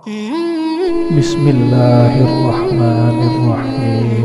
Bismillahirrahmanirrahim.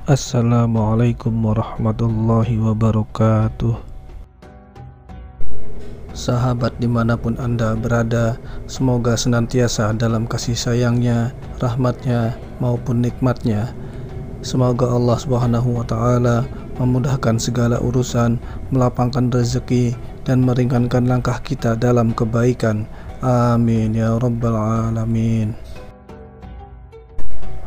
Assalamualaikum warahmatullahi wabarakatuh. Sahabat dimanapun Anda berada, semoga senantiasa dalam kasih sayangnya, rahmatnya maupun nikmatnya. Semoga Allah Subhanahu wa Ta'ala memudahkan segala urusan, melapangkan rezeki, dan meringankan langkah kita dalam kebaikan. Amin ya rabbal alamin.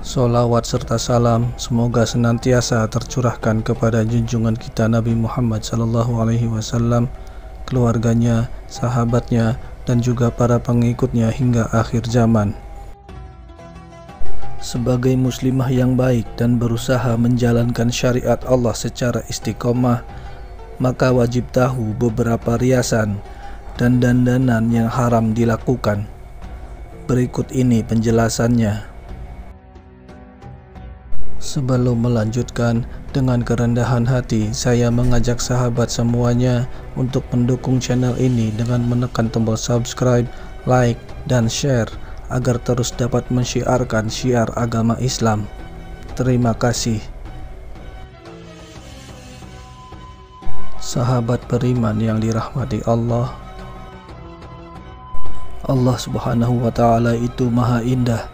Sholawat serta salam semoga senantiasa tercurahkan kepada junjungan kita Nabi Muhammad SAW, keluarganya, sahabatnya, dan juga para pengikutnya hingga akhir zaman. Sebagai muslimah yang baik dan berusaha menjalankan syariat Allah secara istiqomah, maka wajib tahu beberapa riasan dan dandanan yang haram dilakukan. Berikut ini penjelasannya. Sebelum melanjutkan, dengan kerendahan hati saya mengajak sahabat semuanya untuk mendukung channel ini dengan menekan tombol subscribe, like, dan share agar terus dapat mensyiarkan syiar agama Islam. Terima kasih. Sahabat beriman yang dirahmati Allah, Allah Subhanahu wa Ta'ala itu maha indah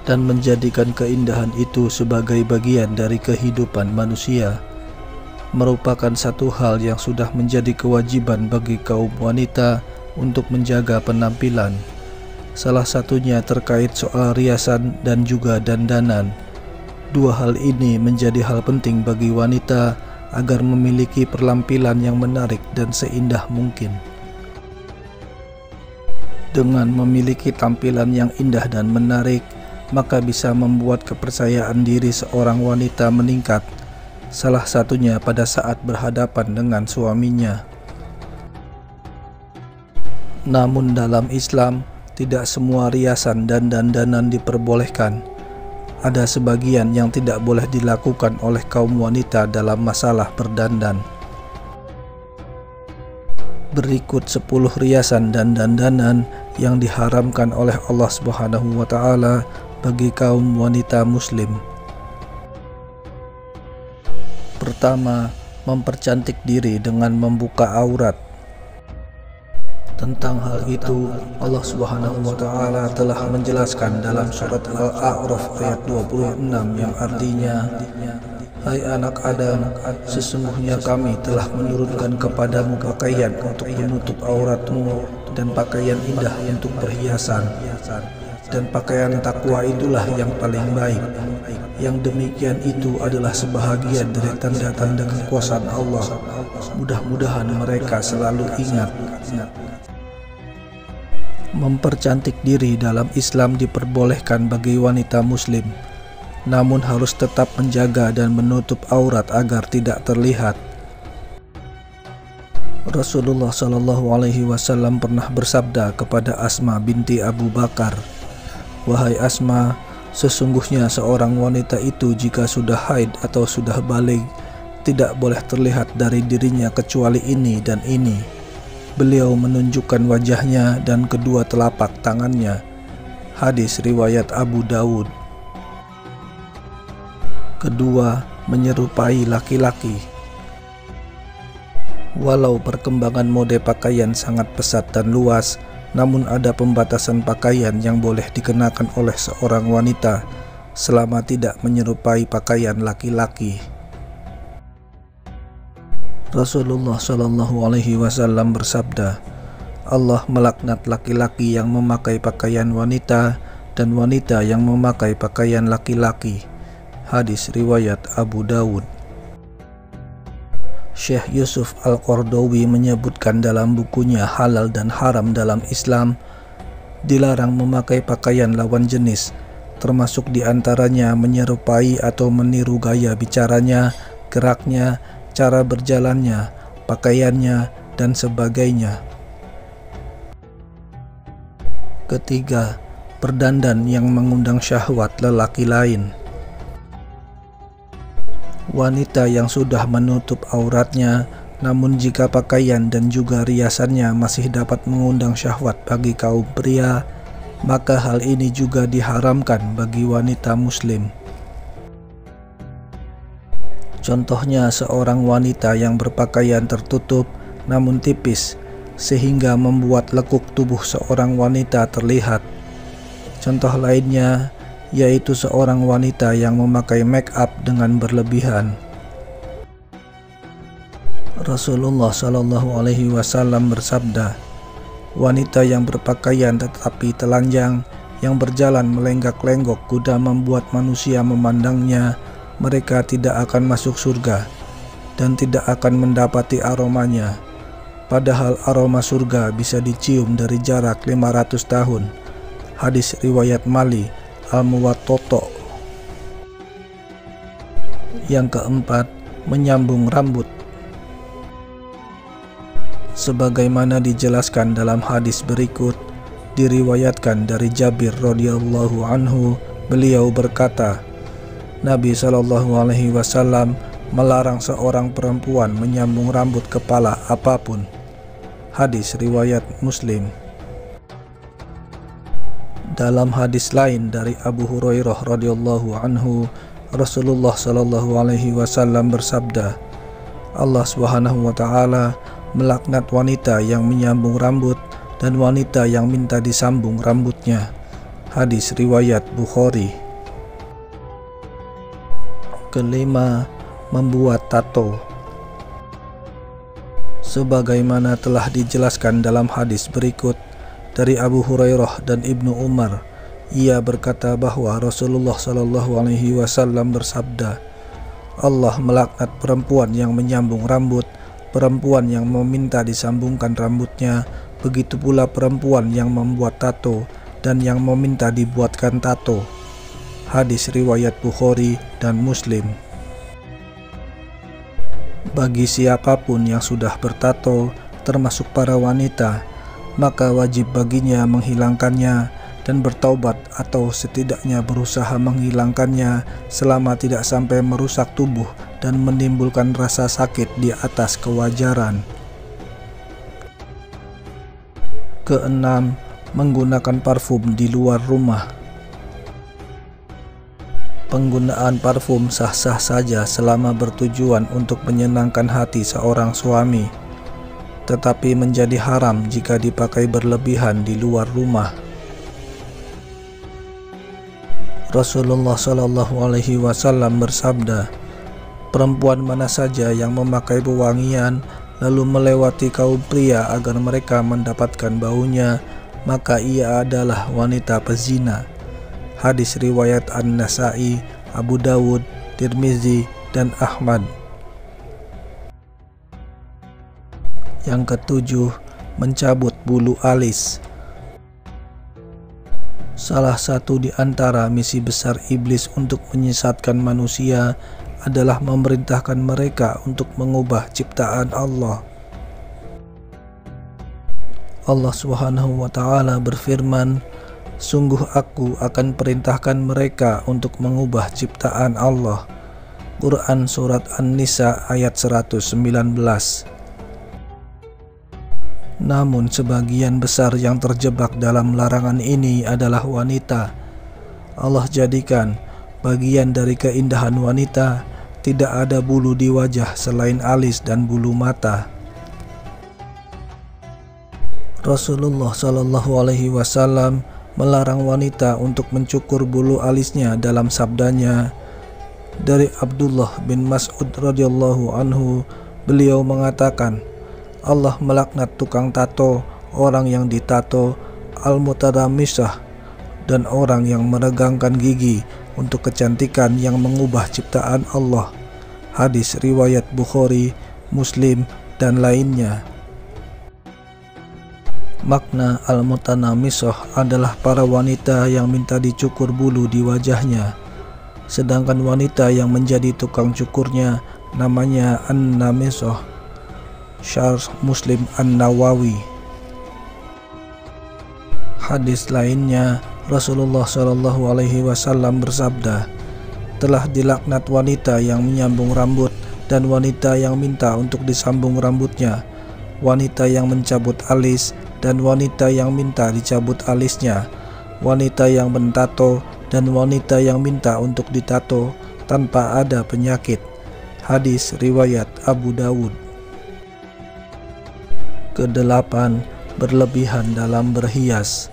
dan menjadikan keindahan itu sebagai bagian dari kehidupan manusia, merupakan satu hal yang sudah menjadi kewajiban bagi kaum wanita untuk menjaga penampilan. Salah satunya terkait soal riasan dan juga dandanan. Dua hal ini menjadi hal penting bagi wanita agar memiliki penampilan yang menarik dan seindah mungkin. Dengan memiliki tampilan yang indah dan menarik, maka bisa membuat kepercayaan diri seorang wanita meningkat, salah satunya pada saat berhadapan dengan suaminya. Namun dalam Islam, tidak semua riasan dan dandanan diperbolehkan. Ada sebagian yang tidak boleh dilakukan oleh kaum wanita dalam masalah berdandan. Berikut 10 riasan dan dandanan yang diharamkan oleh Allah Subhanahu wa Ta'ala bagi kaum wanita muslim. Pertama, mempercantik diri dengan membuka aurat. Tentang hal itu, Allah Subhanahu wa Ta'ala telah menjelaskan dalam surat Al-A'raf ayat 26 yang artinya, "Hai anak Adam, sesungguhnya kami telah menurunkan kepadamu pakaian untuk menutup auratmu dan pakaian indah untuk perhiasan. Dan pakaian takwa itulah yang paling baik. Yang demikian itu adalah sebahagian dari tanda-tanda kekuasaan Allah. Mudah-mudahan mereka selalu ingat." Mempercantik diri dalam Islam diperbolehkan bagi wanita muslim, namun harus tetap menjaga dan menutup aurat agar tidak terlihat. Rasulullah SAW pernah bersabda kepada Asma binti Abu Bakar, "Wahai Asma, sesungguhnya seorang wanita itu jika sudah haid atau sudah baligh, tidak boleh terlihat dari dirinya kecuali ini dan ini." Beliau menunjukkan wajahnya dan kedua telapak tangannya. Hadis riwayat Abu Dawud. Kedua, menyerupai laki-laki. Walau perkembangan mode pakaian sangat pesat dan luas, namun ada pembatasan pakaian yang boleh dikenakan oleh seorang wanita selama tidak menyerupai pakaian laki-laki. Rasulullah SAW bersabda, "Allah melaknat laki-laki yang memakai pakaian wanita dan wanita yang memakai pakaian laki-laki." Hadis riwayat Abu Dawud. Syekh Yusuf Al-Qardawi menyebutkan dalam bukunya Halal dan Haram dalam Islam, dilarang memakai pakaian lawan jenis, termasuk diantaranya menyerupai atau meniru gaya bicaranya, geraknya, cara berjalannya, pakaiannya, dan sebagainya. Ketiga, berdandan yang mengundang syahwat lelaki lain. wanita yang sudah menutup auratnya, namun jika pakaian dan juga riasannya masih dapat mengundang syahwat bagi kaum pria, maka hal ini juga diharamkan bagi wanita muslim. Contohnya seorang wanita yang berpakaian tertutup namun tipis sehingga membuat lekuk tubuh seorang wanita terlihat. Contoh lainnya yaitu seorang wanita yang memakai make up dengan berlebihan. Rasulullah Shallallahu Alaihi Wasallam bersabda, wanita yang berpakaian tetapi telanjang, yang berjalan melenggak-lenggok kuda membuat manusia memandangnya, mereka tidak akan masuk surga dan tidak akan mendapati aromanya. Padahal aroma surga bisa dicium dari jarak 500 tahun. Hadis riwayat Mali Al-Muwatta. Yang keempat, menyambung rambut. Sebagaimana dijelaskan dalam hadis berikut, diriwayatkan dari Jabir radhiyallahu anhu, beliau berkata, Nabi Shallallahu Alaihi Wasallam melarang seorang perempuan menyambung rambut kepala apapun. Hadis riwayat Muslim. Dalam hadis lain dari Abu Hurairah radhiyallahu anhu, Rasulullah Shallallahu Alaihi Wasallam bersabda, Allah Subhanahu wa Ta'ala melaknat wanita yang menyambung rambut dan wanita yang minta disambung rambutnya. Hadis riwayat Bukhari. Kelima, membuat tato. Sebagaimana telah dijelaskan dalam hadis berikut dari Abu Hurairah dan Ibnu Umar, ia berkata bahwa Rasulullah Shallallahu Alaihi Wasallam bersabda, Allah melaknat perempuan yang menyambung rambut, perempuan yang meminta disambungkan rambutnya, begitu pula perempuan yang membuat tato dan yang meminta dibuatkan tato. Hadis riwayat Bukhari dan Muslim. Bagi siapapun yang sudah bertato, termasuk para wanita, maka wajib baginya menghilangkannya dan bertaubat atau setidaknya berusaha menghilangkannya selama tidak sampai merusak tubuh dan menimbulkan rasa sakit di atas kewajaran. Keenam, menggunakan parfum di luar rumah. Penggunaan parfum sah-sah saja selama bertujuan untuk menyenangkan hati seorang suami, tetapi menjadi haram jika dipakai berlebihan di luar rumah. Rasulullah Shallallahu Alaihi Wasallam bersabda, perempuan mana saja yang memakai pewangian lalu melewati kaum pria agar mereka mendapatkan baunya, maka ia adalah wanita pezina. Hadis riwayat An-Nasa'i, Abu Dawud, Tirmizi, dan Ahmad. Yang ketujuh, mencabut bulu alis. Salah satu di antara misi besar iblis untuk menyesatkan manusia adalah memerintahkan mereka untuk mengubah ciptaan Allah. Allah Subhanahu wa Ta'ala berfirman, sungguh aku akan perintahkan mereka untuk mengubah ciptaan Allah. Quran Surat An-Nisa ayat 119. Namun sebagian besar yang terjebak dalam larangan ini adalah wanita. Allah jadikan bagian dari keindahan wanita tidak ada bulu di wajah selain alis dan bulu mata. Rasulullah Shallallahu Alaihi Wasallam melarang wanita untuk mencukur bulu alisnya dalam sabdanya. Dari Abdullah bin Mas'ud radhiyallahu anhu, beliau mengatakan, Allah melaknat tukang tato, orang yang ditato, al-mutadamisah, dan orang yang meregangkan gigi untuk kecantikan yang mengubah ciptaan Allah. Hadis riwayat Bukhari, Muslim, dan lainnya. Makna al-mutanamisah adalah para wanita yang minta dicukur bulu di wajahnya, sedangkan wanita yang menjadi tukang cukurnya namanya an-namisah. Syarh Muslim An-Nawawi. Hadis lainnya, Rasulullah Shallallahu Alaihi Wasallam bersabda, Telah dilaknat wanita yang menyambung rambut dan wanita yang minta untuk disambung rambutnya, wanita yang mencabut alis dan wanita yang minta dicabut alisnya, wanita yang mentato dan wanita yang minta untuk ditato tanpa ada penyakit. Hadis riwayat Abu Dawud. Kedelapan, berlebihan dalam berhias.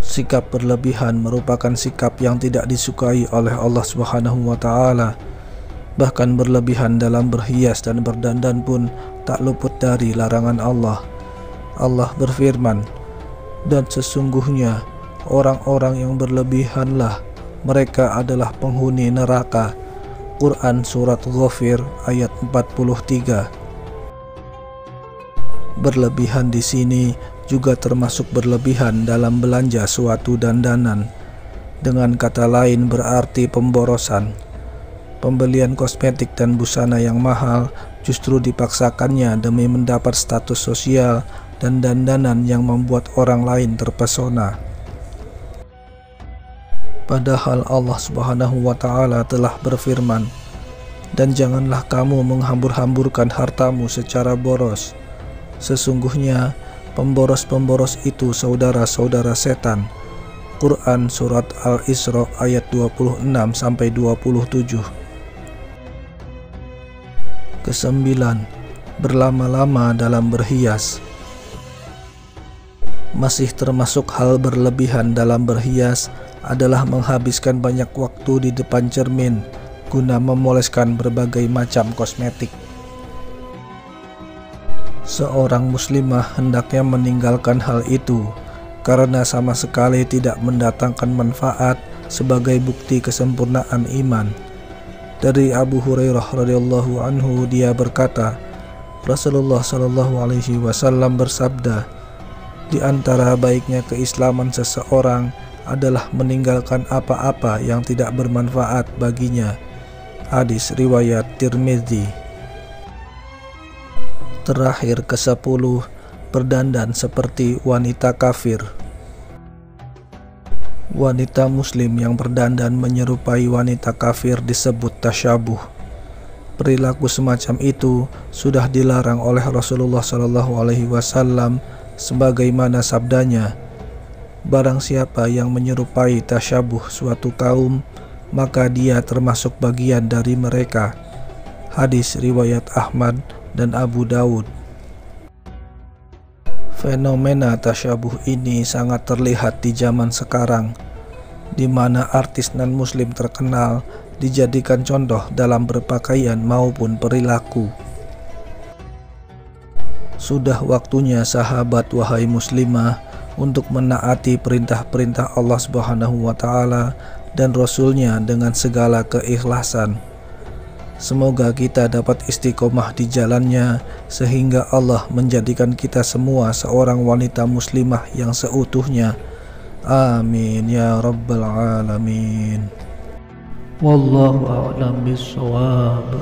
Sikap berlebihan merupakan sikap yang tidak disukai oleh Allah Subhanahu wa Ta'ala. Bahkan berlebihan dalam berhias dan berdandan pun tak luput dari larangan Allah. Allah berfirman, "Dan sesungguhnya orang-orang yang berlebihanlah mereka adalah penghuni neraka." Quran Surat Ghafir ayat 43. Berlebihan di sini juga termasuk berlebihan dalam belanja suatu dandanan. Dengan kata lain berarti pemborosan. Pembelian kosmetik dan busana yang mahal justru dipaksakannya demi mendapat status sosial dan dandanan yang membuat orang lain terpesona. Padahal Allah Subhanahu wa Ta'ala telah berfirman, "Dan janganlah kamu menghambur-hamburkan hartamu secara boros. Sesungguhnya pemboros-pemboros itu saudara-saudara setan." Quran Surat Al-Isra ayat 26-27. Kesembilan, berlama-lama dalam berhias. Masih termasuk hal berlebihan dalam berhias adalah menghabiskan banyak waktu di depan cermin guna memoleskan berbagai macam kosmetik. Seorang muslimah hendaknya meninggalkan hal itu karena sama sekali tidak mendatangkan manfaat sebagai bukti kesempurnaan iman. Dari Abu Hurairah radhiyallahu anhu, dia berkata, Rasulullah shallallahu alaihi wasallam bersabda, "Di antara baiknya keislaman seseorang adalah meninggalkan apa-apa yang tidak bermanfaat baginya." Hadis riwayat Tirmidzi. Terakhir, ke-10, berdandan seperti wanita kafir. Wanita muslim yang berdandan menyerupai wanita kafir disebut tasyabuh. Perilaku semacam itu sudah dilarang oleh Rasulullah SAW sebagaimana sabdanya, "Barang siapa yang menyerupai tasyabuh suatu kaum, maka dia termasuk bagian dari mereka." Hadis riwayat Ahmad dan Abu Dawud. Fenomena tasyabuh ini sangat terlihat di zaman sekarang, di mana artis non-muslim terkenal dijadikan contoh dalam berpakaian maupun perilaku. Sudah waktunya sahabat wahai muslimah untuk menaati perintah-perintah Allah Subhanahu wa Ta'ala dan Rasul-Nya dengan segala keikhlasan. Semoga kita dapat istiqomah di jalannya sehingga Allah menjadikan kita semua seorang wanita muslimah yang seutuhnya. Amin ya rabbal alamin. Wallahu a'lam bishawab.